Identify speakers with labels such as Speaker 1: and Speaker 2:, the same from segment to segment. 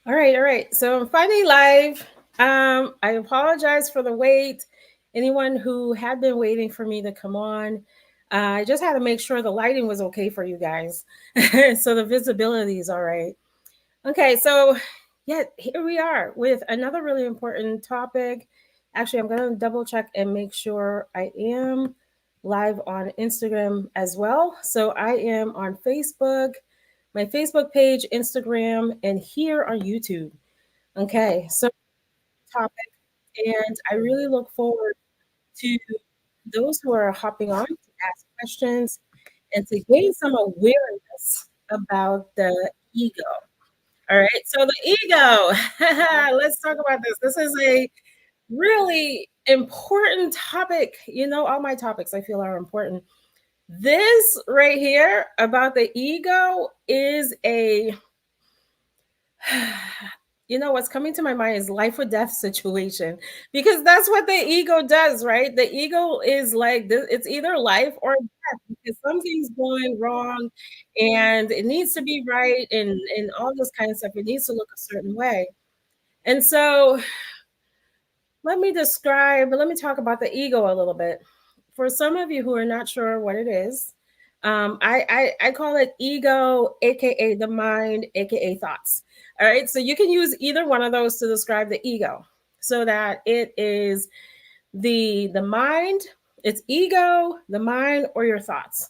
Speaker 1: All right. So I'm finally live. I apologize for the wait. Anyone who had been waiting for me to come on, I just had to make sure the lighting was okay for you guys, so the visibility is all right. Okay, so yeah, here we are with another really important topic. Actually, I'm going to double check and make sure I am live on Instagram as well. So I am on Facebook, my Facebook page, Instagram, and here on YouTube. Okay, so topic, and I really look forward to those who are hopping on to ask questions and to gain some awareness about the ego. All right, so the ego. Let's talk about this. This is a really important topic. You know, all my topics I feel are important. This right here about the ego is a what's coming to my mind is life or death situation, because that's what the ego does, right? The ego is like this, it's either life or death, because something's going wrong and it needs to be right, and all this kind of stuff. It needs to look a certain way. And so let me talk about the ego a little bit. For some of you who are not sure what it is, I call it ego, aka the mind, aka thoughts. All right, so you can use either one of those to describe the ego, so that it is the mind, it's ego, the mind, or your thoughts.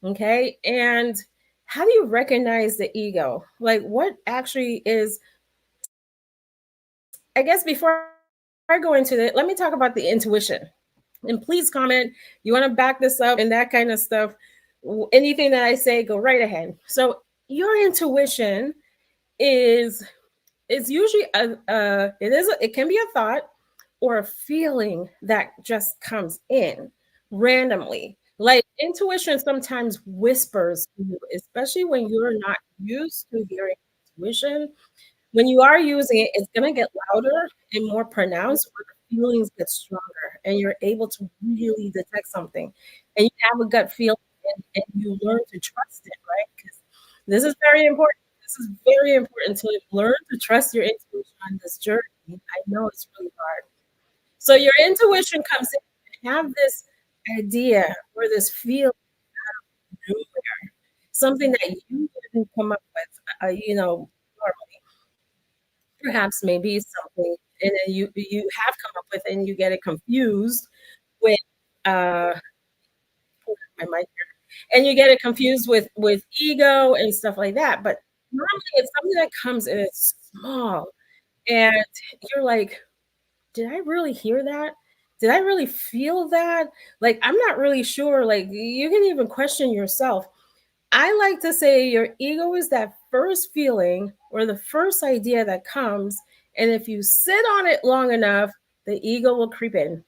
Speaker 1: Okay, and how do you recognize the ego? Like, what actually is? I guess before I go into it, let me talk about the intuition. And please comment. You want to back this up and that kind of stuff. Anything that I say, go right ahead. So your intuition is usually it can be a thought or a feeling that just comes in randomly. Like intuition sometimes whispers to you, especially when you're not used to hearing intuition. When you are using it, it's going to get louder and more pronounced, where the feelings get stronger and you're able to really detect something. And you have a gut feeling, and you learn to trust it, right? Because this is very important. This is very important to learn to trust your intuition on this journey. I know it's really hard. So your intuition comes in, and have this idea or this feeling out of nowhere, something that you didn't come up with, normally. Perhaps maybe something, and then you have come up with, and you get it confused with uh my mic here, and you get it confused with ego and stuff like that. But normally it's something that comes and it's small, and you're like, did I really hear that? Did I really feel that? Like, I'm not really sure. Like, you can even question yourself. I like to say your ego is that first feeling or the first idea that comes. And if you sit on it long enough, the ego will creep in.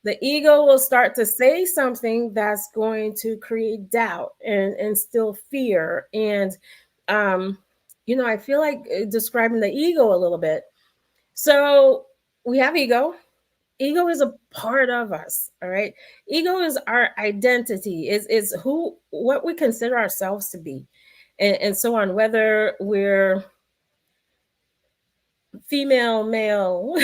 Speaker 1: The ego will start to say something that's going to create doubt and instill fear. And, um, I feel like describing the ego a little bit. So we have ego. Ego is a part of us, all right? Ego is our identity, is who, what we consider ourselves to be, and so on, whether we're female, male,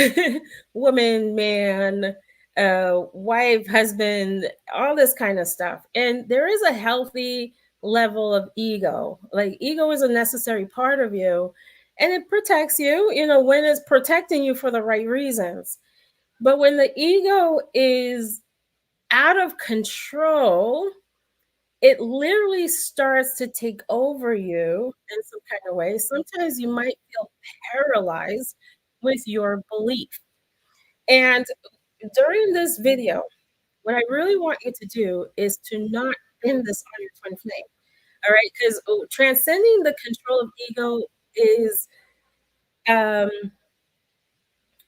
Speaker 1: woman, man, wife, husband, all this kind of stuff. And there is a healthy level of ego. Like, ego is a necessary part of you, and it protects you, when it's protecting you for the right reasons. But when the ego is out of control, it literally starts to take over you in some kind of way. Sometimes you might feel paralyzed with your belief. And during this video, what I really want you to do is to not end this on your twin flame. All right, because transcending the control of ego is um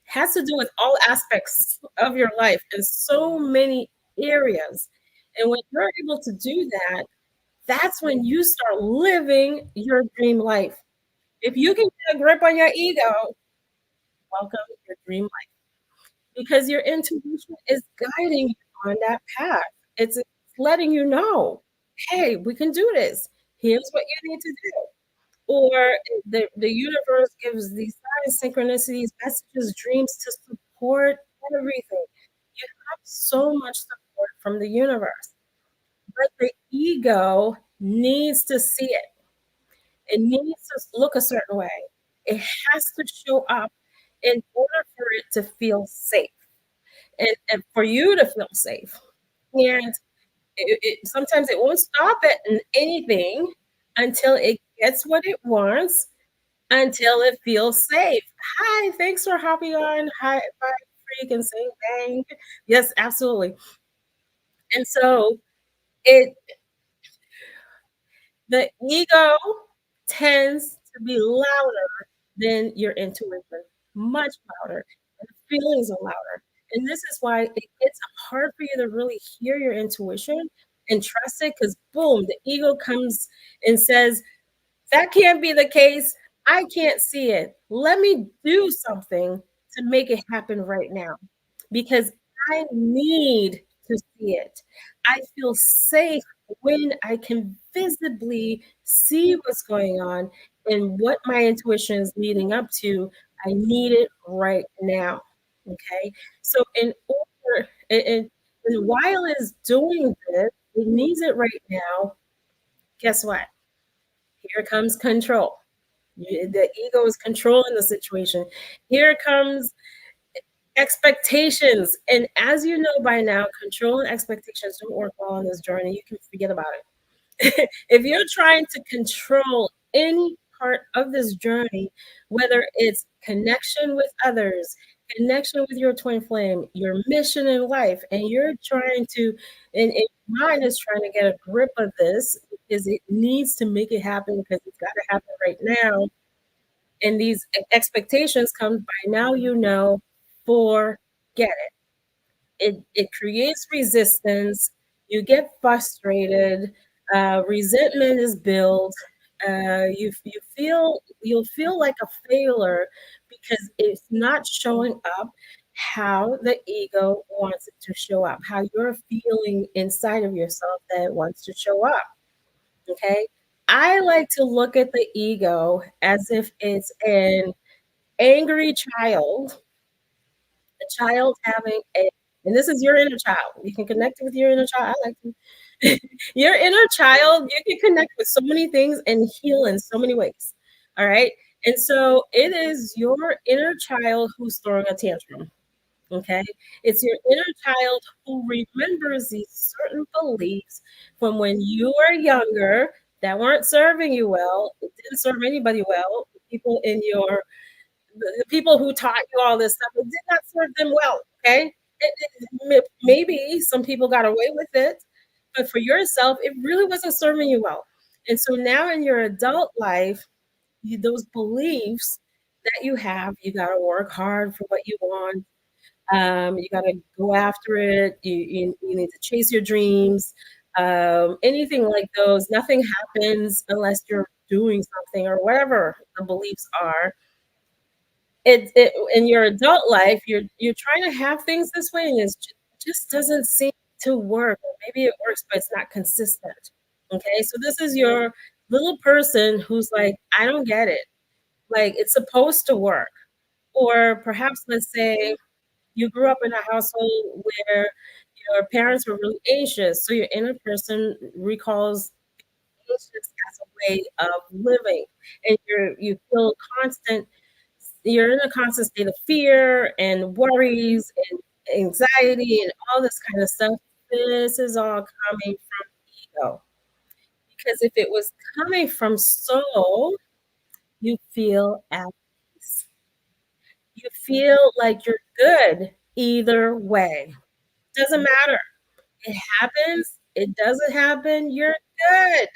Speaker 1: has to do with all aspects of your life in so many areas. And when you're able to do that, that's when you start living your dream life. If you can get a grip on your ego, welcome your dream life, because your intuition is guiding you on that path. It's letting you know, hey, we can do this. Here's what you need to do. or the universe gives these signs, synchronicities, messages, dreams to support everything. You have so much support from the universe, but the ego needs to see it. It needs to look a certain way. It has to show up in order for it to feel safe and for you to feel safe. And sometimes it won't stop at anything until it gets what it wants, until it feels safe. Hi, thanks for hopping on. Hi, bye, freak and saying bang. Yes, absolutely. And so it the ego tends to be louder than your intuition, much louder. And the feelings are louder. And this is why it's hard for you to really hear your intuition and trust it because, boom, the ego comes and says, that can't be the case. I can't see it. Let me do something to make it happen right now because I need to see it. I feel safe when I can visibly see what's going on and what my intuition is leading up to. I need it right now. Okay. So, in order, and while it's doing this, it needs it right now. Guess what? Here comes control. The ego is controlling the situation. Here comes expectations. And as you know by now, control and expectations don't work well on this journey. You can forget about it. If you're trying to control any part of this journey, whether it's connection with others, connection with your twin flame, your mission in life, and you're trying to, and your mind is trying to get a grip of this because it needs to make it happen because it's got to happen right now. And these expectations come by now, you know, forget it. It creates resistance. You get frustrated. Resentment is built. You'll feel like a failure because it's not showing up how the ego wants it to show up, how you're feeling inside of yourself that it wants to show up. Okay. I like to look at the ego as if it's an angry child, a child having a, and this is your inner child. You can connect with your inner child. I like to, your inner child, you can connect with so many things and heal in so many ways. All right. And so it is your inner child who's throwing a tantrum. Okay. It's your inner child who remembers these certain beliefs from when you were younger that weren't serving you well. It didn't serve anybody well. People in your the people who taught you all this stuff, it did not serve them well. Okay, maybe some people got away with it, but for yourself, it really wasn't serving you well. And so now in your adult life, those beliefs that you have, you got to work hard for what you want. You got to go after it. You need to chase your dreams. Anything like those, nothing happens unless you're doing something or whatever the beliefs are. It in your adult life, you're trying to have things this way, and just doesn't seem to work. Or maybe it works, but it's not consistent. Okay, so this is your little person who's like, I don't get it. Like it's supposed to work. Or perhaps let's say you grew up in a household where your parents were really anxious, so your inner person recalls anxious as a way of living, and you feel constant you're in a constant state of fear and worries and anxiety and all this kind of stuff. This is all coming from ego. Because if it was coming from soul, you feel at peace. You feel like you're good either way. Doesn't matter. It happens, it doesn't happen, you're good.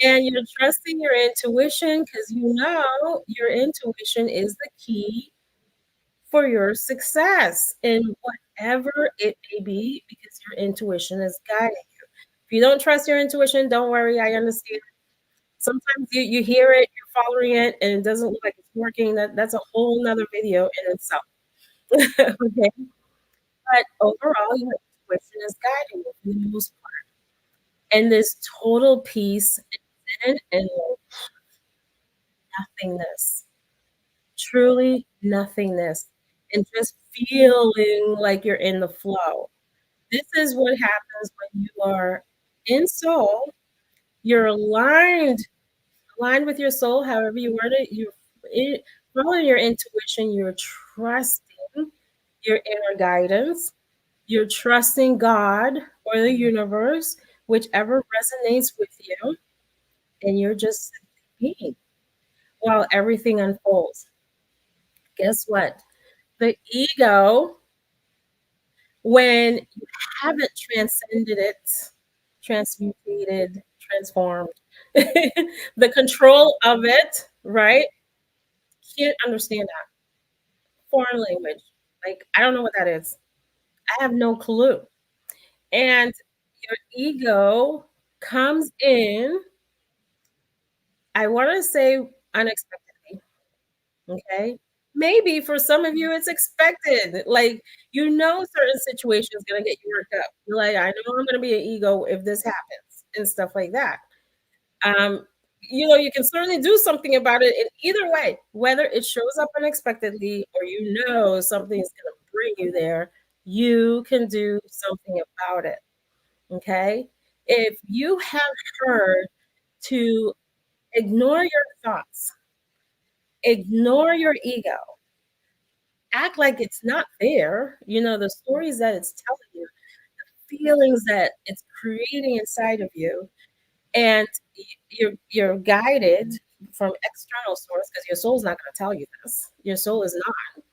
Speaker 1: And you're trusting your intuition because you know your intuition is the key for your success in whatever it may be because your intuition is guiding you. If you don't trust your intuition, don't worry. I understand. Sometimes you hear it, you're following it, and it doesn't look like it's working. That's a whole nother video in itself. Okay. But overall, your intuition is guiding you for the most part. And this total peace and nothingness, truly nothingness, and just feeling like you're in the flow. This is what happens when you are in soul, you're aligned with your soul, however you word it, you're following your intuition, you're trusting your inner guidance, you're trusting God or the universe, whichever resonates with you, and you're just simply being while everything unfolds. Guess what? The ego, when you haven't transcended it, transmutated, transformed, the control of it, right? Can't understand that. Foreign language. Like, I don't know what that is. I have no clue. And your ego comes in, I want to say unexpectedly. Okay. Maybe for some of you, it's expected. Like, certain situations gonna get you worked up. You're like, I know I'm gonna be an ego if this happens and stuff like that. Um, you can certainly do something about it in either way, whether it shows up unexpectedly or something's gonna bring you there, you can do something about it. Okay. If you have heard to ignore your thoughts, ignore your ego, act like it's not there. The stories that it's telling you, feelings that it's creating inside of you, and you're guided from external source because your soul's not going to tell you this. Your soul is not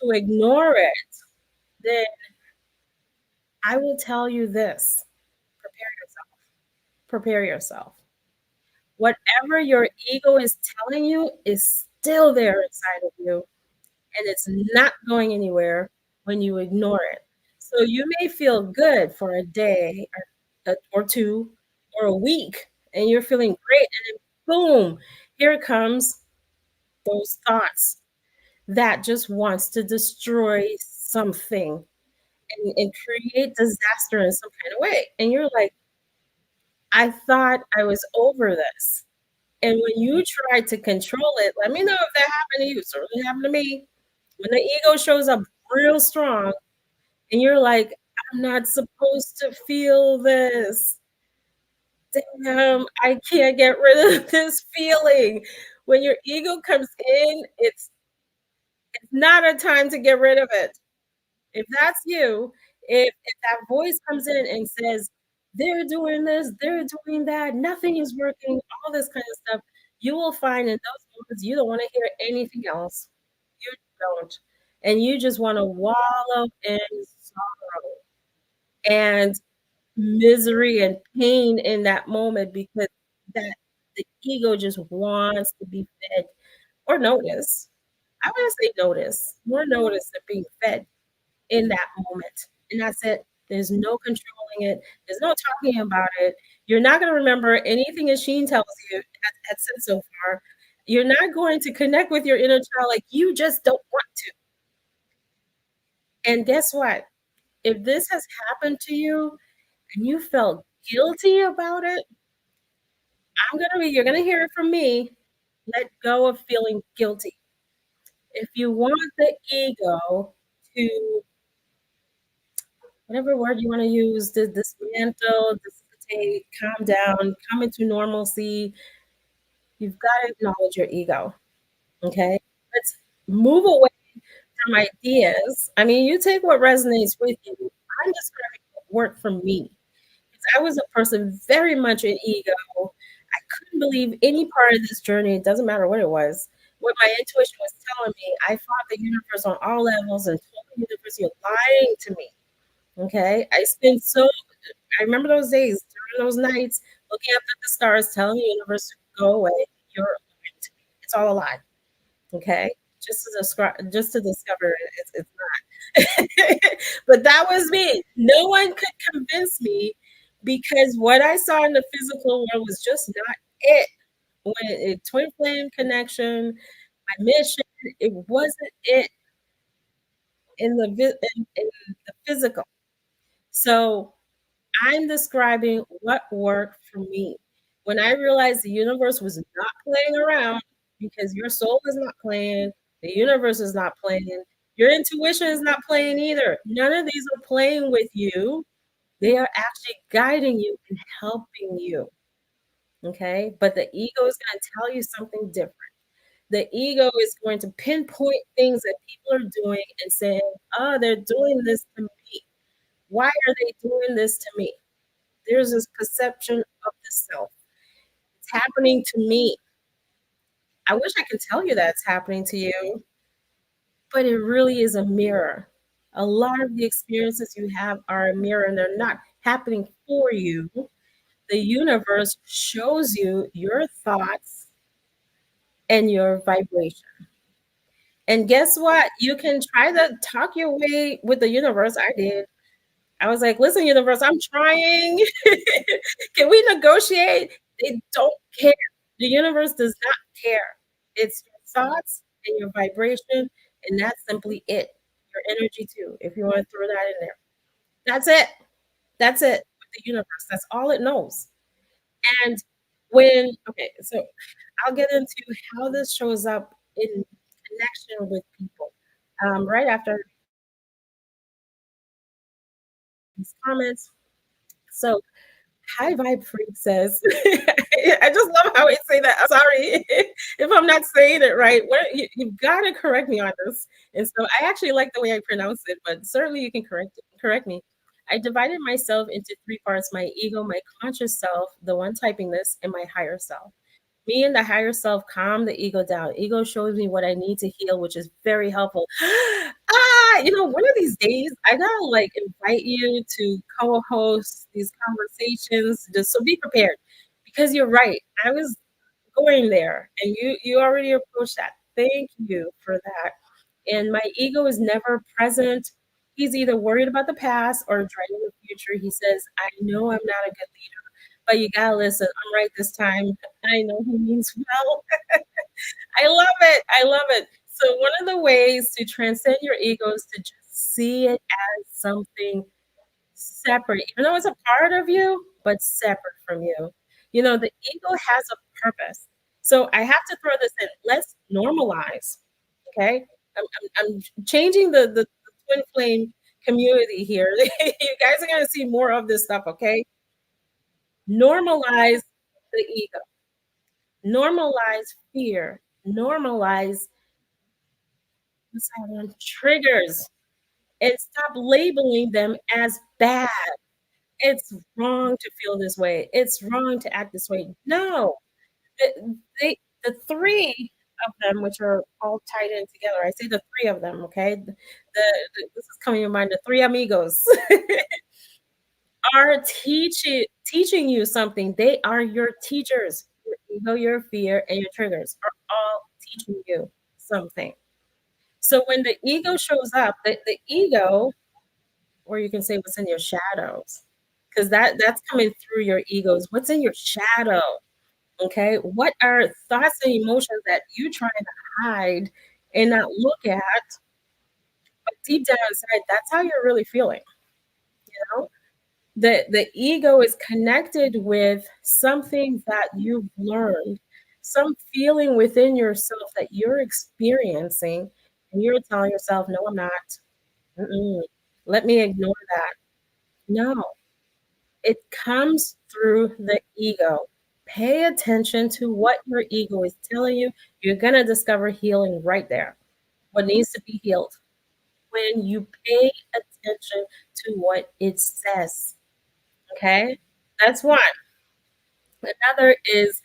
Speaker 1: to ignore it. Then I will tell you this: prepare yourself. Prepare yourself. Whatever your ego is telling you is still there inside of you, and it's not going anywhere when you ignore it. So you may feel good for a day or two or a week, and you're feeling great, and then boom, here comes those thoughts that just wants to destroy something and create disaster in some kind of way. And you're like, I thought I was over this. And when you try to control it, let me know if that happened to you. Certainly happened to me. When the ego shows up real strong and you're like, I'm not supposed to feel this. Damn, I can't get rid of this feeling. When your ego comes in, it's not a time to get rid of it. If that's you, if that voice comes in and says, they're doing this, they're doing that, nothing is working, all this kind of stuff, you will find in those moments you don't want to hear anything else. You don't. And you just want to wallow in sorrow and misery and pain in that moment because that the ego just wants to be fed or notice. I want to say notice, more notice than being fed in that moment. And that's it. There's no controlling it. There's no talking about it. You're not going to remember anything 𝐏𝐿 tells you had said so far. You're not going to connect with your inner child like you just don't want to. And guess what? If this has happened to you and you felt guilty about it, you're gonna hear it from me. Let go of feeling guilty. If you want the ego to, whatever word you want to use, to dismantle, dissipate, calm down, come into normalcy, you've got to acknowledge your ego. Okay? Let's move away from ideas. I mean, you take what resonates with you. I'm describing what worked for me. Because I was a person very much in ego. I couldn't believe any part of this journey. It doesn't matter what it was. What my intuition was telling me, I fought the universe on all levels and told the universe, you're lying to me. Okay. I remember those days, during those nights, looking up at the stars, telling the universe to go away. You're lying to me. It's all a lie. Okay. Just to discover it's not. But that was me. No one could convince me because what I saw in the physical world was just not it. When twin flame connection, my mission, it wasn't it in the physical. So I'm describing what worked for me. When I realized the universe was not playing around, because your soul is not playing, the universe is not playing, your intuition is not playing either. None of these are playing with you. They are actually guiding you and helping you. Okay. But the ego is going to tell you something different. The ego is going to pinpoint things that people are doing and saying, oh, they're doing this to me. Why are they doing this to me? There's this perception of the self. It's happening to me. I wish I could tell you that it's happening to you, but it really is a mirror. A lot of the experiences you have are a mirror and they're not happening for you. The universe shows you your thoughts and your vibration. And guess what? You can try to talk your way with the universe. I did. I was like, listen, universe, I'm trying. Can we negotiate? They don't care. The universe does not care. It's your thoughts and your vibration, and that's simply it. Your energy, too, if you want to throw that in there. That's it. That's it with the universe. That's all it knows. And okay, so I'll get into how this shows up in connection with people. Right after these comments. So High Vibe Freak says, I just love how I say that. I'm sorry if I'm not saying it right. You've got to correct me on this. And so I actually like the way I pronounce it, but certainly you can correct me. I divided myself into three parts: my ego, my conscious self, the one typing this, and my higher self. Me and the higher self calm the ego down. Ego shows me what I need to heal, which is very helpful. One of these days I gotta like invite you to co-host these conversations. Just so be prepared, because you're right. I was going there, and you already approached that. Thank you for that. And my ego is never present. He's either worried about the past or dreading the future. He says, "I know I'm not a good leader, but you gotta listen. I'm right this time." I know he means well. I love it. I love it. So one of the ways to transcend your ego is to just see it as something separate, even though it's a part of you, but separate from you. The ego has a purpose. So I have to throw this in. Let's normalize. Okay. I'm changing the twin flame community here. You guys are going to see more of this stuff. Okay. Normalize the ego, normalize fear, normalize triggers, and stop labeling them as bad. It's wrong to feel this way. It's wrong to act this way. No, the three of them, which are all tied in together. I say the three of them. Okay, this is coming to mind. The three amigos are teaching you something. They are your teachers. Your ego, your fear, and your triggers are all teaching you something. So when the ego shows up, the ego, or you can say what's in your shadows, because that's coming through your egos. What's in your shadow? Okay, what are thoughts and emotions that you trying to hide and not look at, but deep down inside, that's how you're really feeling. You know, the ego is connected with something that you've learned, some feeling within yourself that you're experiencing, and you're telling yourself, "No, I'm not. Mm-mm. Let me ignore that." No, it comes through the ego. Pay attention to what your ego is telling you. You're going to discover healing right there. What needs to be healed when you pay attention to what it says. Okay? That's one. Another is,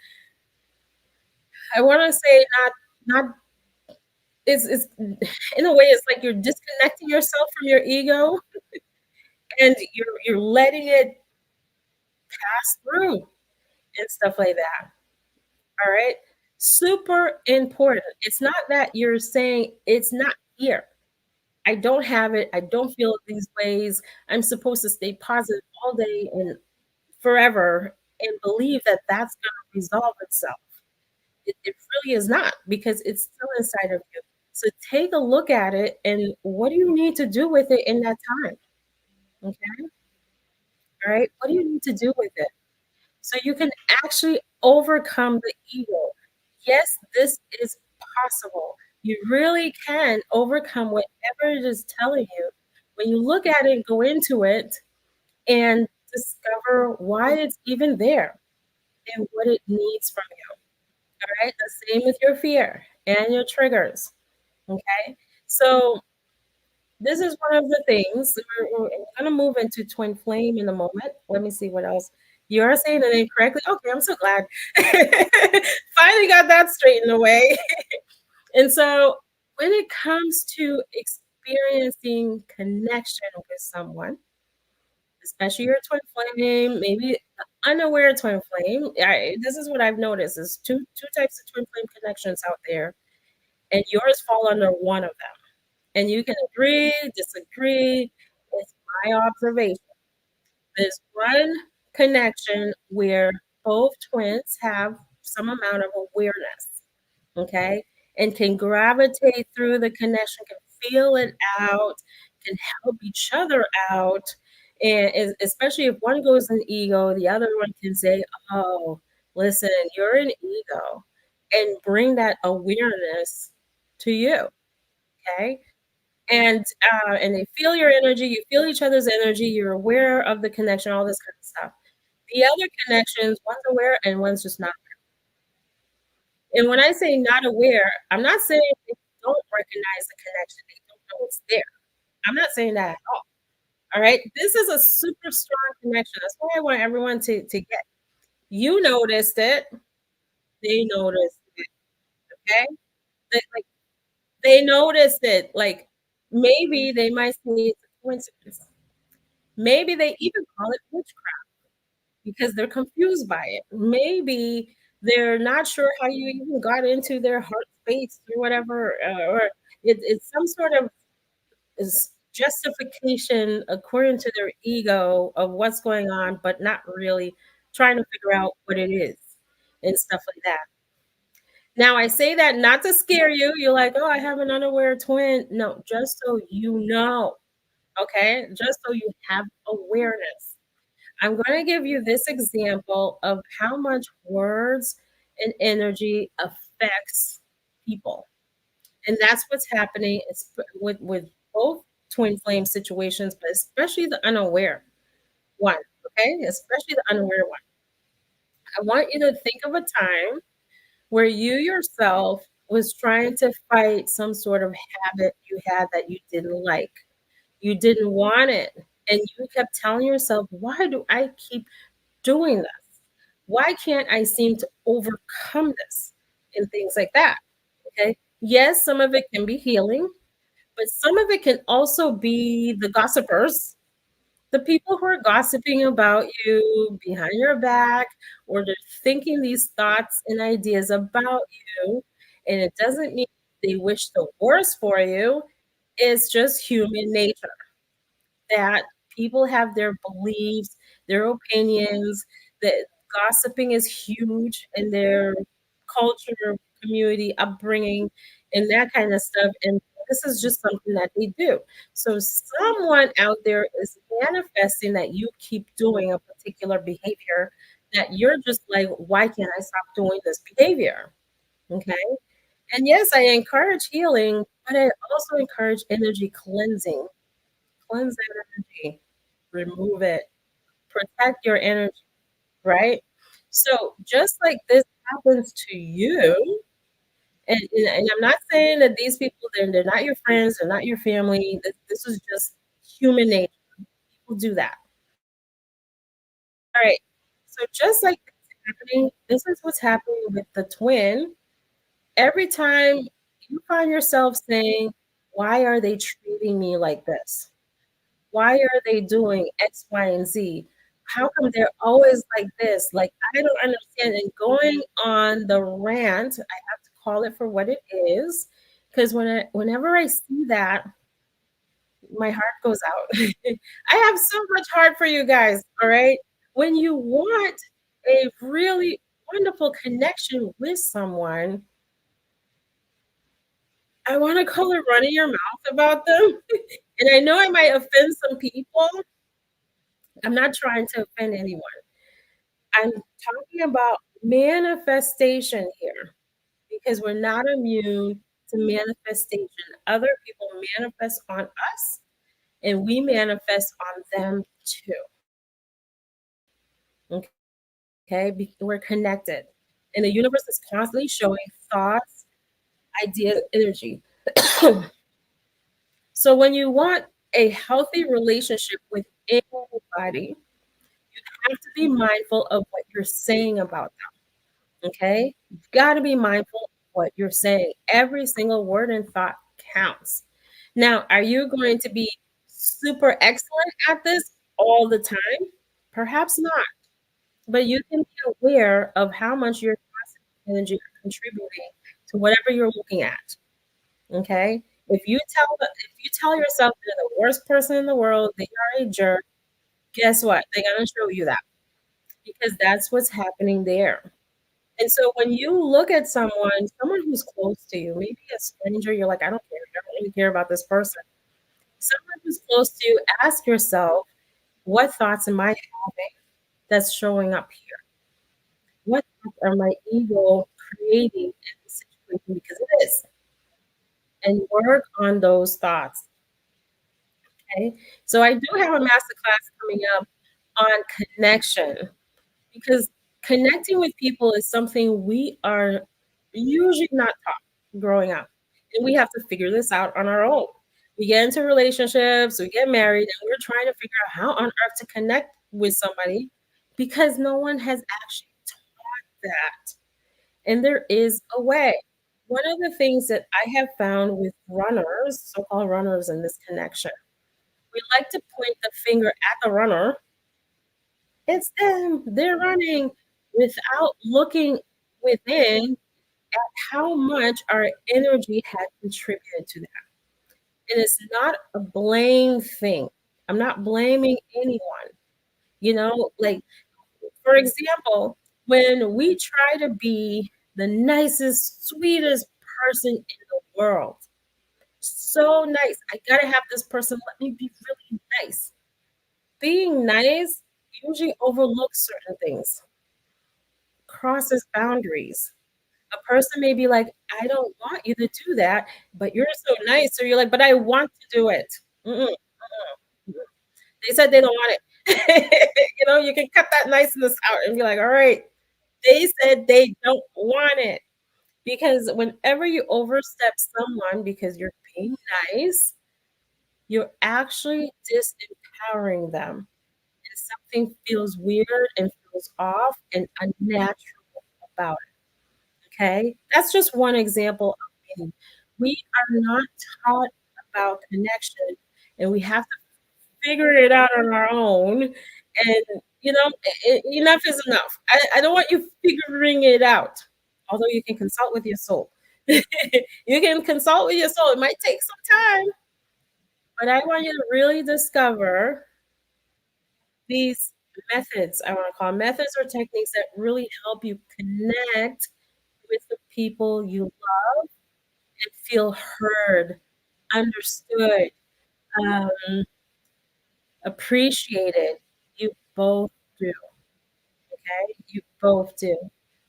Speaker 1: I want to say, not is in a way it's like you're disconnecting yourself from your ego, and you're letting it pass through and stuff like that. All right. Super important. It's not that you're saying it's not here. I don't have it. I don't feel it these ways. I'm supposed to stay positive all day and forever and believe that that's going to resolve itself. It really is not, because it's still inside of you. So take a look at it, and what do you need to do with it in that time? Okay. All right. What do you need to do with it so you can actually overcome the ego? Yes, this is possible. You really can overcome whatever it is telling you. When you look at it, go into it, and discover why it's even there and what it needs from you. All right. The same with your fear and your triggers. Okay. So this is one of the things we're going to move into twin flame in a moment. Let me see what else. You're saying the name correctly. Okay, I'm so glad. Finally got that straightened away. And so when it comes to experiencing connection with someone, especially your twin flame, maybe unaware twin flame. This is what I've noticed is two types of twin flame connections out there, and yours fall under one of them. And you can agree, disagree. It's my observation. There's one connection where both twins have some amount of awareness, okay, and can gravitate through the connection, can feel it out, can help each other out. And especially if one goes in ego, the other one can say, "Oh, listen, you're in ego," and bring that awareness to you, okay? And they feel your energy, you feel each other's energy, you're aware of the connection, all this kind of stuff. The other connections, one's aware and one's just not. And when I say not aware, I'm not saying they don't recognize the connection, they don't know it's there. I'm not saying that at all right? This is a super strong connection. That's why I want everyone to get. You noticed it, they noticed it, okay? Like, they noticed it. Like, maybe they might say it's a coincidence. Maybe they even call it witchcraft because they're confused by it. Maybe they're not sure how you even got into their heart space or whatever, or it's some sort of justification according to their ego of what's going on, but not really trying to figure out what it is and stuff like that. Now, I say that not to scare you. You're like, oh, I have an unaware twin. No, just so you know, okay? Just so you have awareness. I'm going to give you this example of how much words and energy affects people. And that's what's happening with both twin flame situations, but especially the unaware one, okay? Especially the unaware one. I want you to think of a time where you yourself was trying to fight some sort of habit you had that you didn't like. You didn't want it. And you kept telling yourself, why do I keep doing this? Why can't I seem to overcome this? And things like that. Okay. Yes, some of it can be healing, but some of it can also be the gossipers, the people who are gossiping about you behind your back, or they're thinking these thoughts and ideas about you. And it doesn't mean they wish the worst for you, it's just human nature that people have their beliefs, their opinions, that gossiping is huge in their culture, community, upbringing, and that kind of stuff. And this is just something that they do. So someone out there is manifesting that you keep doing a particular behavior that you're just like, why can't I stop doing this behavior? Okay. And yes, I encourage healing, but I also encourage energy cleansing. Cleanse that energy, remove it, protect your energy, right? So just like this happens to you, and I'm not saying that these people they're not your friends, they're not your family. This is just human nature. People do that. All right. So just like this is happening, this is what's happening with the twin. Every time you find yourself saying, "Why are they treating me like this? Why are they doing X, Y, and Z? How come they're always like this? Like, I don't understand." And going on the rant, I have to call it for what it is, because whenever I see that, my heart goes out. I have so much heart for you guys, all right? When you want a really wonderful connection with someone, I want to call it running your mouth about them. And I know I might offend some people. I'm not trying to offend anyone. I'm talking about manifestation here. because we're not immune to manifestation. Other people manifest on us, and we manifest on them too. Okay, we're connected, and the universe is constantly showing thoughts, ideas, energy. So when you want a healthy relationship with anybody, have to be mindful of what you're saying about them. Okay, you've got to be mindful of what you're saying. Every single word and thought counts. Now, are you going to be super excellent at this all the time? Perhaps not, but you can be aware of how much your positive energy are contributing to whatever you're looking at. Okay, if you tell yourself you're the worst person in the world, they are a jerk. Guess what? They're gonna show you that because that's what's happening there. And so when you look at someone who's close to you, maybe a stranger, you're like, I don't care, I don't really care about this person. Someone who's close to you, ask yourself, what thoughts am I having that's showing up here? What thoughts are my ego creating in this situation? Because it is. And work on those thoughts. Okay. So I do have a master class coming up on connection because connecting with people is something we are usually not taught growing up. And we have to figure this out on our own. We get into relationships, we get married, and we're trying to figure out how on earth to connect with somebody because no one has actually taught that. And there is a way. One of the things that I have found with runners, so called runners in this connection, we like to point the finger at the runner. It's them. They're running without looking within at how much our energy has contributed to that. And it's not a blame thing. I'm not blaming anyone. Like for example, when we try to be the nicest, sweetest person in the world, so nice. I gotta have this person let me be really nice. Being nice usually overlooks certain things, crosses boundaries. A person may be like, I don't want you to do that, but you're so nice. So you're like, but I want to do it. Mm-mm, mm-mm. They said they don't want it. You can cut that niceness out and be like, all right, they said they don't want it. Because whenever you overstep someone because you're being nice, you're actually disempowering them. And something feels weird and feels off and unnatural about it. Okay? That's just one example of many. We are not taught about connection, and we have to figure it out on our own. And, enough is enough. I don't want you figuring it out, although you can consult with your soul. You can consult with your soul. It might take some time, but I want you to really discover these methods, I want to call methods or techniques that really help you connect with the people you love and feel heard, understood, um, appreciated. You both do. Okay? You both do.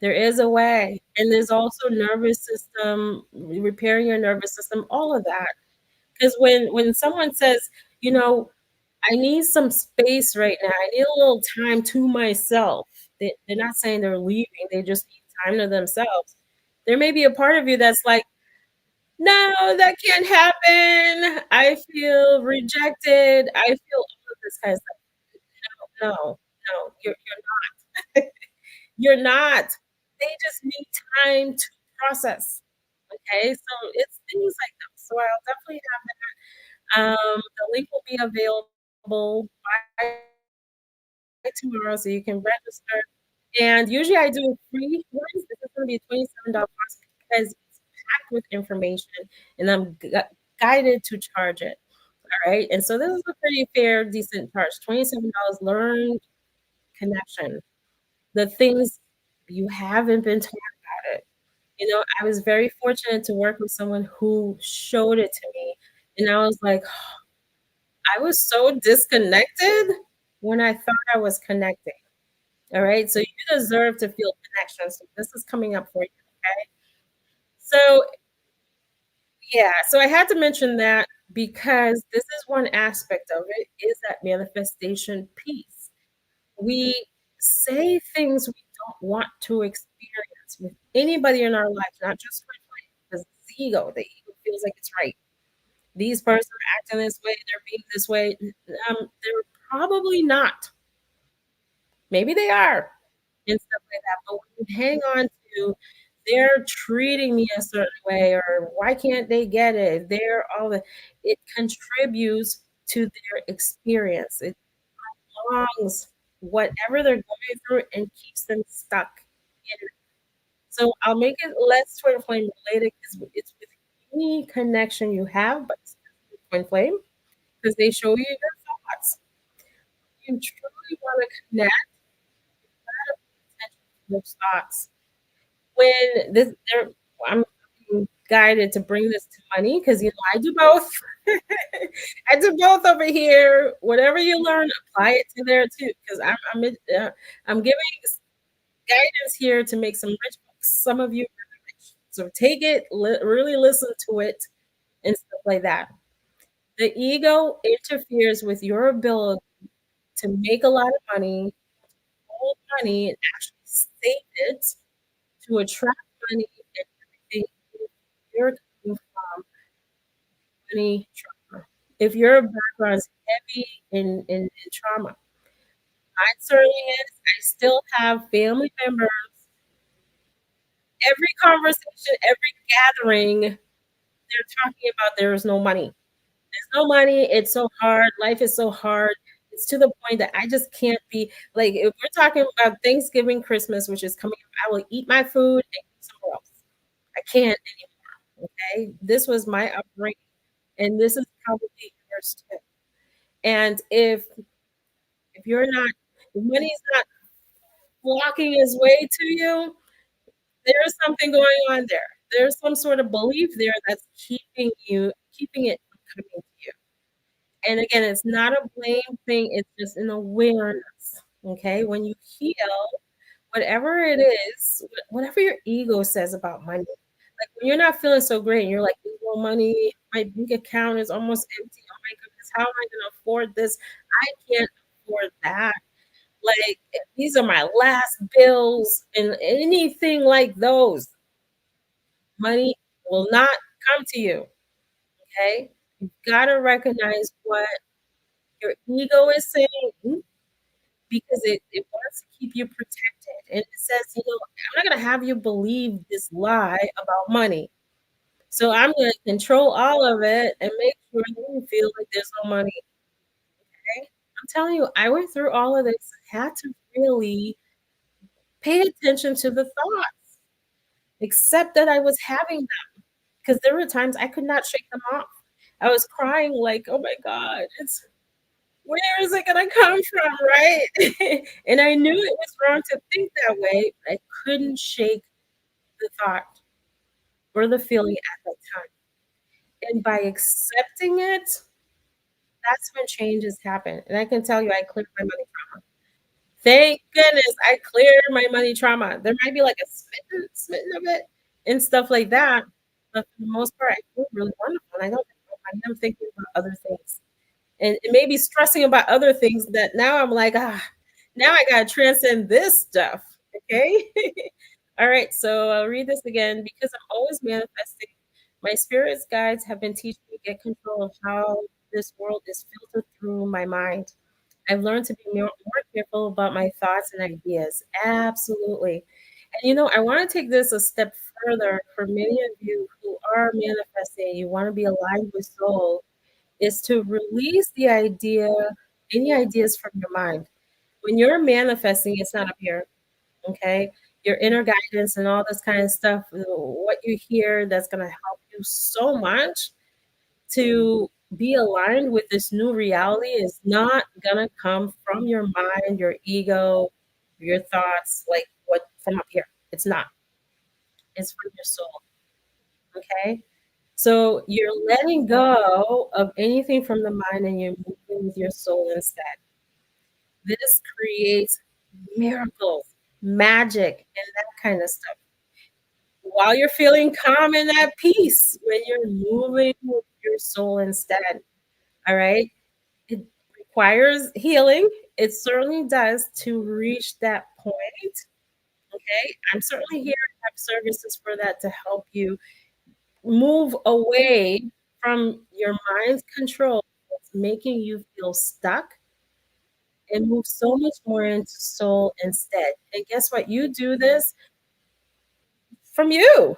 Speaker 1: There is a way. And there's also nervous system, repairing your nervous system, all of that. Because when someone says, you know, I need some space right now. I need a little time to myself. They're not saying they're leaving. They just need time to themselves. There may be a part of you that's like, no, that can't happen. I feel rejected. I feel all of this kind of stuff. No, no, you're not. You're not. They just need time to process. Okay, so it's things like that. So I'll definitely have that. The link will be available by tomorrow, so you can register. And usually I do free ones. This is going to be a $27 because it's packed with information, and I'm guided to charge it. All right, and so this is a pretty fair, decent charge. $27. Learn connection. The things you haven't been taught about it. I was very fortunate to work with someone who showed it to me, and I was like, I was so disconnected when I thought I was connecting. All right. So you deserve to feel connection. So this is coming up for you. Okay. So, yeah, so I had to mention that because this is one aspect of it is that manifestation piece. We say things we don't want to experience with anybody in our life, not just with because it's ego. The ego feels like it's right. These person are acting this way, they're being this way. They're probably not. Maybe they are and stuff like that. But when you hang on to they're treating me a certain way or why can't they get it? They're all the it contributes to their experience. It prolongs whatever they're going through and keeps them stuck in it. So I'll make it less twin flame related because it's with any connection you have, but it's twin flame because they show you your thoughts. You truly want to connect, you gotta pay attention to those thoughts. When this there I'm being guided to bring this to money because I do both. I do both over here. Whatever you learn, apply it to there too. Because I'm giving guidance here to make some rich bucks. Some of you really rich. So take it, really listen to it, and stuff like that. The ego interferes with your ability to make a lot of money, hold money, and actually save it to attract money and everything if you're coming from money trauma. If your background is heavy in trauma, mine certainly is. I still have family members. Every conversation, every gathering, they're talking about there is no money. There's no money. It's so hard. Life is so hard. It's to the point that I just can't be like if we're talking about Thanksgiving, Christmas, which is coming up, I will eat my food and go somewhere else. I can't anymore. Okay. This was my upbringing, and this is probably yours too. And if you're not if money's not flocking its way to you, there's something going on there. There's some sort of belief there that's keeping it from coming to you. And again, it's not a blame thing, it's just an awareness. Okay. When you heal, whatever it is, whatever your ego says about money, like when you're not feeling so great and you're like, no money, my bank account is almost empty. Oh my goodness, how am I going to afford this? I can't afford that. Like, these are my last bills and anything like those. Money will not come to you. Okay. You've got to recognize what your ego is saying because it wants to keep you protected. And it says, I'm not going to have you believe this lie about money. So I'm going to control all of it and make sure you feel like there's no money. Okay? I'm telling you, I went through all of this. I had to really pay attention to the thoughts, except that I was having them because there were times I could not shake them off. I was crying like, oh my God, it's where is it gonna come from, right? And I knew it was wrong to think that way, but I couldn't shake the thought or the feeling at that time. And by accepting it, that's when changes happen. And I can tell you, I cleared my money trauma. Thank goodness I cleared my money trauma. There might be like a smitten of it and stuff like that. But for the most part, I feel really wonderful. And I don't think about money. I'm thinking about other things. And maybe stressing about other things that now I'm like, now I gotta transcend this stuff. Okay. All right. So I'll read this again because I'm always manifesting. My spirit's guides have been teaching me to get control of how this world is filtered through my mind. I've learned to be more careful about my thoughts and ideas. Absolutely. And I want to take this a step further for many of you who are manifesting, you want to be aligned with soul is to release any ideas from your mind. When you're manifesting, it's not up here, okay? Your inner guidance and all this kind of stuff, what you hear that's going to help you so much to be aligned with this new reality is not going to come from your mind, your ego, your thoughts, like what from up here. It's not. It's from your soul, okay? So you're letting go of anything from the mind and you're moving with your soul instead. This creates miracles, magic, and that kind of stuff. while you're feeling calm and at peace when you're moving with your soul instead. All right. It requires healing. It certainly does to reach that point. Okay. I'm certainly here to have services for that to help you move away from your mind's control that's making you feel stuck and move so much more into soul instead. And guess what? You do this from you.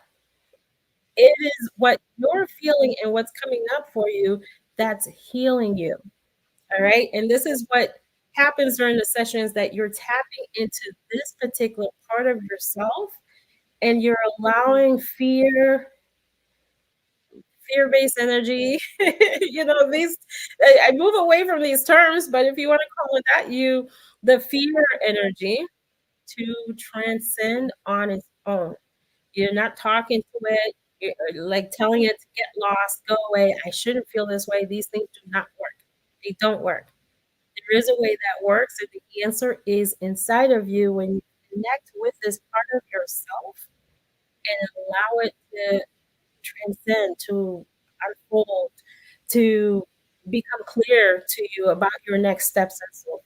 Speaker 1: It is what you're feeling and what's coming up for you that's healing you. All right. And this is what happens during the sessions that you're tapping into this particular part of yourself and you're allowing fear-based energy. These I move away from these terms, but if you want to call it that, the fear energy to transcend on its own. You're not talking to it, you're like telling it to get lost, go away. I shouldn't feel this way. These things do not work. They don't work. There is a way that works, and the answer is inside of you when you connect with this part of yourself and allow it to transcend, to unfold, to become clear to you about your next steps and so forth.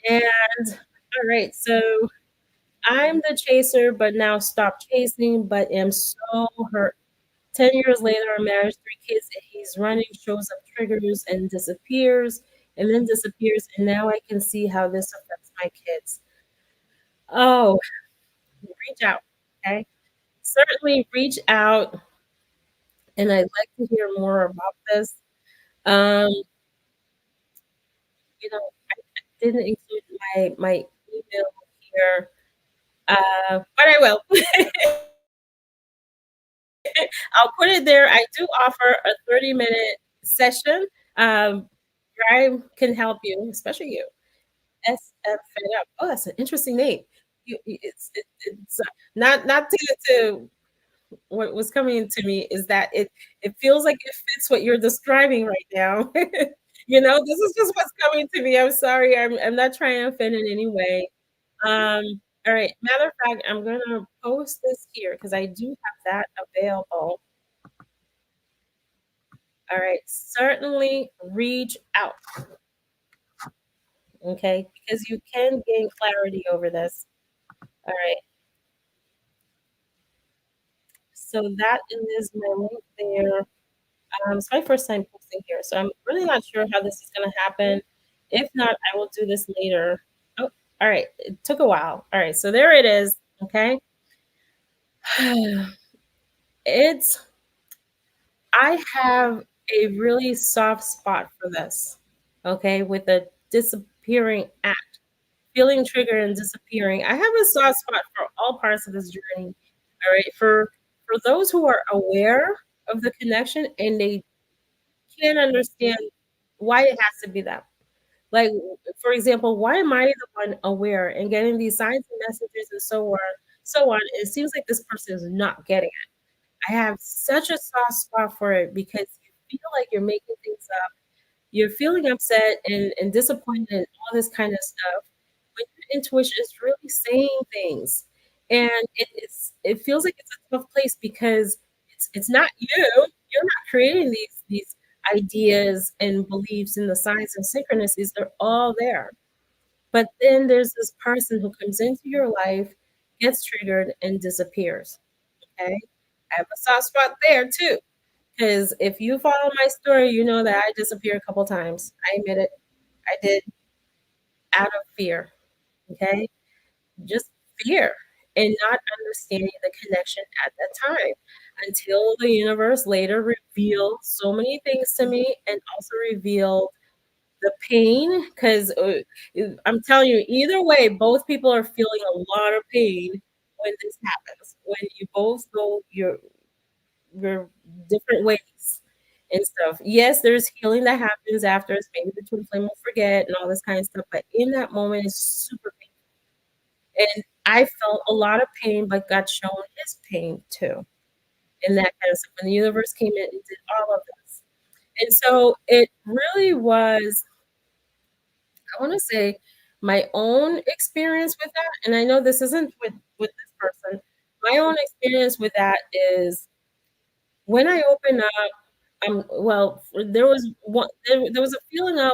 Speaker 1: Okay. And all right, so I'm the chaser, but now stop chasing, but am so hurt. 10 years later, I'm married, 3 kids, and he's running, shows up, triggers, and then disappears. And now I can see how this affects my kids. Oh, reach out. Okay. Certainly reach out. And I'd like to hear more about this. Um, I didn't include my email here, but I will. I'll put it there. I do offer a 30-minute session. Um, I can help you, especially you. SF Fed Up. Oh, that's an interesting name. It's not to what was coming to me is that it feels like it fits what you're describing right now. This is just what's coming to me. I'm sorry. I'm not trying to offend in any way. All right. Matter of fact, I'm gonna post this here because I do have that available. All right. Certainly reach out. Okay, because you can gain clarity over this. All right. So that is my link there. It's my first time posting here, so I'm really not sure how this is gonna happen. If not, I will do this later. Oh, all right. It took a while. All right, so there it is. Okay. It's I have a really soft spot for this. Okay, with the disappearing act, feeling triggered and disappearing. I have a soft spot for all parts of this journey. All right, for those who are aware of the connection and they can't understand why it has to be that. Like, for example, why am I the one aware and getting these signs and messages and so on? It seems like this person is not getting it. I have such a soft spot for it because you feel like you're making things up. You're feeling upset and disappointed and all this kind of stuff. But your intuition is really saying things. And it feels like it's a tough place because it's not you. You're not creating these ideas and beliefs and the signs and synchronicities. They're all there. But then there's this person who comes into your life, gets triggered, and disappears. Okay. I have a soft spot there too. Because if you follow my story, you know that I disappeared a couple times. I admit it. I did out of fear. Okay. Just fear and not understanding the connection at that time until the universe later revealed so many things to me and also revealed the pain because I'm telling you, either way, both people are feeling a lot of pain when this happens. When you both go your different ways and stuff. Yes, there's healing that happens after. Maybe the twin flame will forget and all this kind of stuff. But in that moment, it's super painful. And I felt a lot of pain, but got shown his pain too. And that kind of stuff. When the universe came in and did all of this. And so it really was I want to say my own experience with that, and I know this isn't with this person, My own experience with that is when I open up, well, there was there was a feeling of,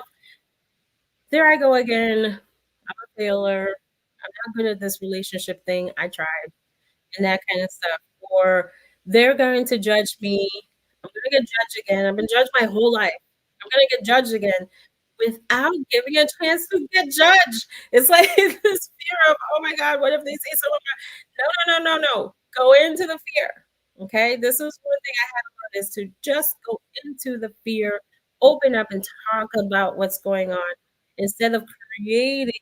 Speaker 1: "There I go again. I'm a failure. I'm not good at this relationship thing. I tried," and that kind of stuff. Or, "They're going to judge me. I'm gonna get judged again. I've been judged my whole life. I'm gonna get judged again," without giving a chance to get judged. It's like this fear of, "Oh my god, what if they say something about—" No, no, no, no, no. Go into the fear, okay? This is one thing I had to learn is to just go into the fear, open up and talk about what's going on instead of creating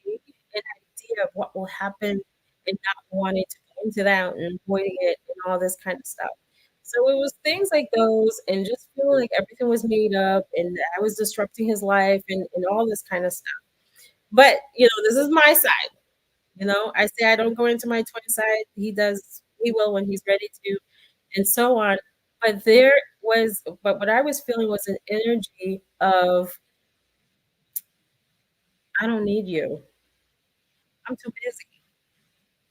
Speaker 1: an idea of what will happen and not wanting to go into that and avoiding it and all this kind of stuff. So it was things like those and just feeling like everything was made up and I was disrupting his life and all this kind of stuff. But, this is my side. I say I don't go into my twin side. He will when he's ready to, and so on. But what I was feeling was an energy of, I don't need you. I'm too busy.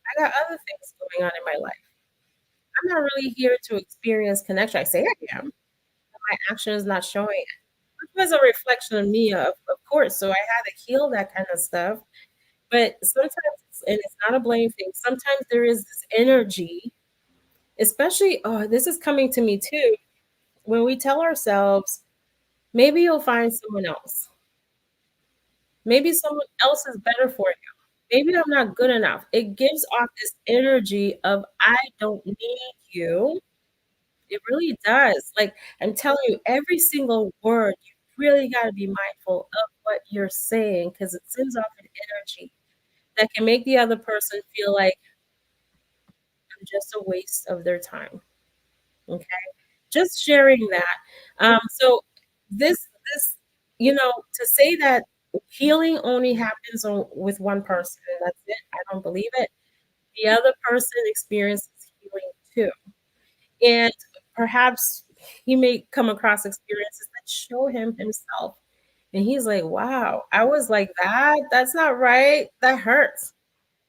Speaker 1: I got other things going on in my life. I'm not really here to experience connection. I say I am, but my action is not showing it. Which was a reflection of me, of course. So I had to heal that kind of stuff. But sometimes, and it's not a blame thing, sometimes there is this energy, especially, oh, this is coming to me too, when we tell ourselves, maybe you'll find someone else. Maybe someone else is better for you. Maybe I'm not good enough. It gives off this energy of, I don't need you. It really does. Like, I'm telling you, every single word, you really got to be mindful of what you're saying because it sends off an energy that can make the other person feel like I'm just a waste of their time. Okay. Just sharing that. So this, to say that healing only happens with one person and that's it, I don't believe it. The other person experiences healing too. And perhaps he may come across experiences that show him himself. And he's like, wow, I was like that. That's not right. That hurts.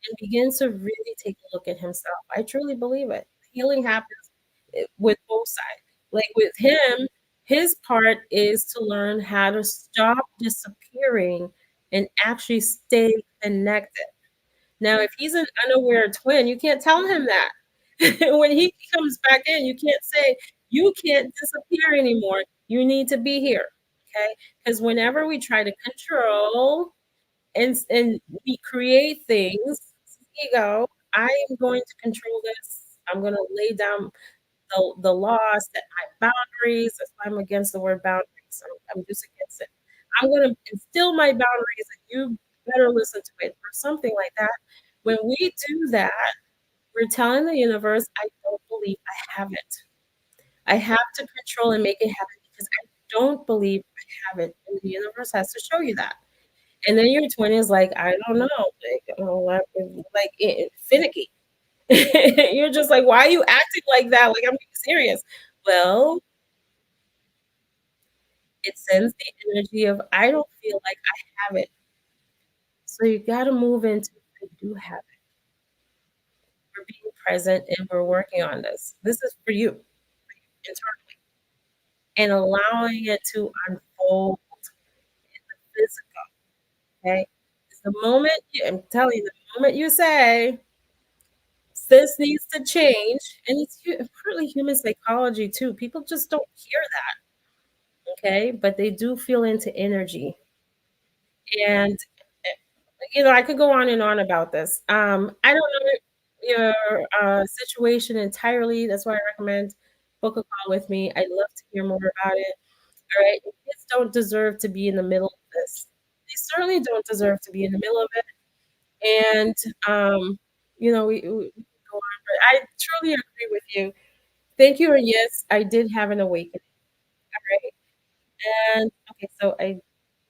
Speaker 1: And begin to really take a look at himself. I truly believe it. Healing happens with both sides. Like with him, his part is to learn how to stop disappearing and actually stay connected. Now, if he's an unaware twin, you can't tell him that. When he comes back in, you can't say, "You can't disappear anymore. You need to be here." Okay? Because whenever we try to control and we create things, ego, I am going to control this. I'm going to lay down the laws, set my boundaries. That's why I'm against the word boundaries. I'm just against it. I'm going to instill my boundaries, and you better listen to it, or something like that. When we do that, we're telling the universe, I don't believe I have it. I have to control and make it happen because I don't believe I have it. And the universe has to show you that. And then your twin is like, I don't know, like, finicky. You're just like, why are you acting like that? Like, I'm being serious. Well, it sends the energy of, I don't feel like I have it. So you got to move into, I do have it. We're being present and we're working on this. This is for you internally and allowing it to unfold in the physical. Okay. 'Cause I'm telling you, the moment you say, this needs to change, and it's partly human psychology too. People just don't hear that, okay? But they do feel into energy. And I could go on and on about this. I don't know your situation entirely. That's why I recommend book a call with me. I'd love to hear more about it. All right. Kids don't deserve to be in the middle of this. They certainly don't deserve to be in the middle of it. And we can go on, but I truly agree with you. Thank you. And yes, I did have an awakening. All right. And okay, so I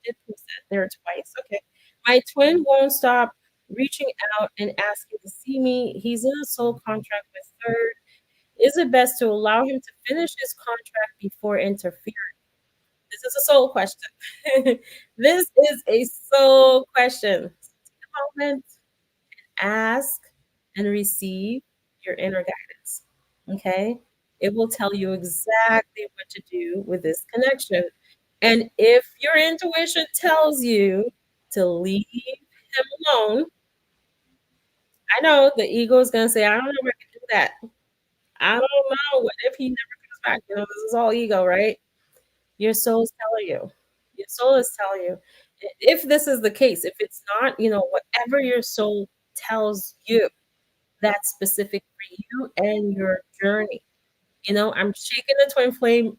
Speaker 1: did post that there twice. Okay. My twin won't stop reaching out and asking to see me. He's in a soul contract with third. Is it best to allow him to finish his contract before interfering? This is a soul question. This is a soul question. Take a moment, ask and receive. your inner guidance. Okay? It will tell you exactly what to do with this connection. And if your intuition tells you to leave him alone, I know the ego is going to say, I don't know if I can do that. I don't know. What if he never comes back? This is all ego, right? Your soul is telling you. Your soul is telling you. If this is the case, if it's not, whatever your soul tells you, that's specific for you and your journey. I'm shaking the twin flame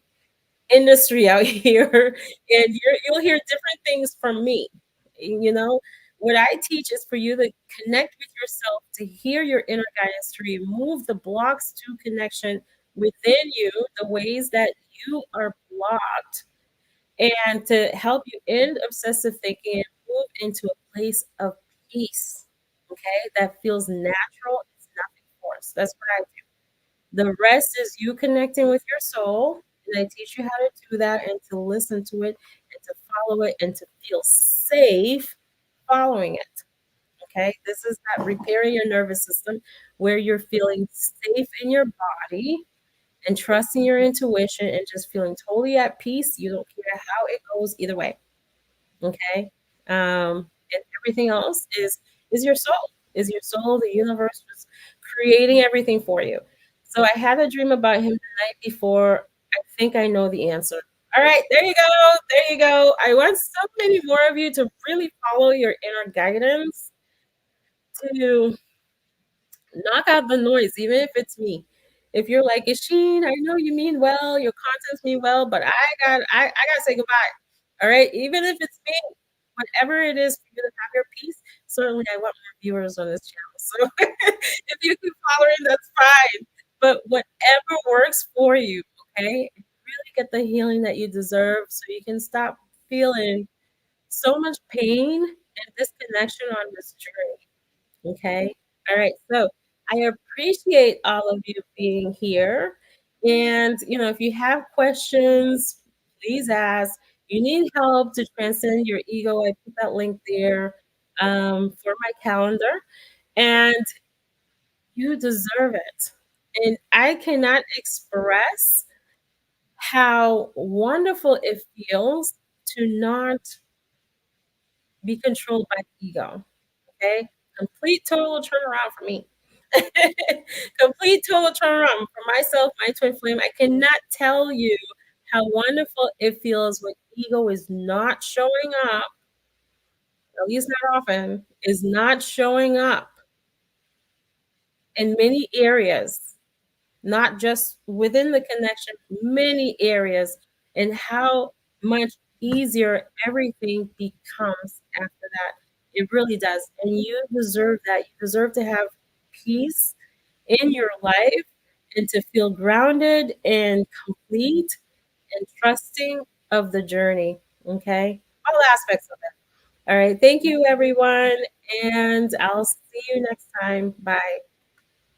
Speaker 1: industry out here, and you'll hear different things from me. You know, what I teach is for you to connect with yourself, to hear your inner guidance, to remove the blocks to connection within you, the ways that you are blocked, and to help you end obsessive thinking and move into a place of peace. Okay, that feels natural. It's nothing forced. That's what I do. The rest is you connecting with your soul. And I teach you how to do that and to listen to it and to follow it and to feel safe following it. Okay. This is that repairing your nervous system where you're feeling safe in your body and trusting your intuition and just feeling totally at peace. You don't care how it goes either way. Okay. And everything else is your soul. Is your soul. The universe was creating everything for you. So I had a dream about him the night before. I think I know the answer. All right, there you go. There you go. I want so many more of you to really follow your inner guidance, to knock out the noise, even if it's me. If you're like, Isheen, I know you mean well, your contents mean well, but I gotta say goodbye. All right. Even if it's me, whatever it is for you to have your peace, certainly I want more viewers on this channel. So if you keep following, that's fine. But whatever works for you, okay? Really get the healing that you deserve so you can stop feeling so much pain and disconnection on this journey. Okay. All right. So I appreciate all of you being here. And, if you have questions, please ask. You need help to transcend your ego. I put that link there for my calendar. And you deserve it. And I cannot express how wonderful it feels to not be controlled by the ego. Okay. Complete total turnaround for me. Complete total turnaround for myself, my twin flame. I cannot tell you how wonderful it feels when ego is not showing up, at least not often, is not showing up in many areas, not just within the connection, many areas, and how much easier everything becomes after that. It really does. And you deserve that. You deserve to have peace in your life and to feel grounded and complete and trusting of the journey. Okay. All aspects of it. All right. Thank you, everyone. And I'll see you next time. Bye.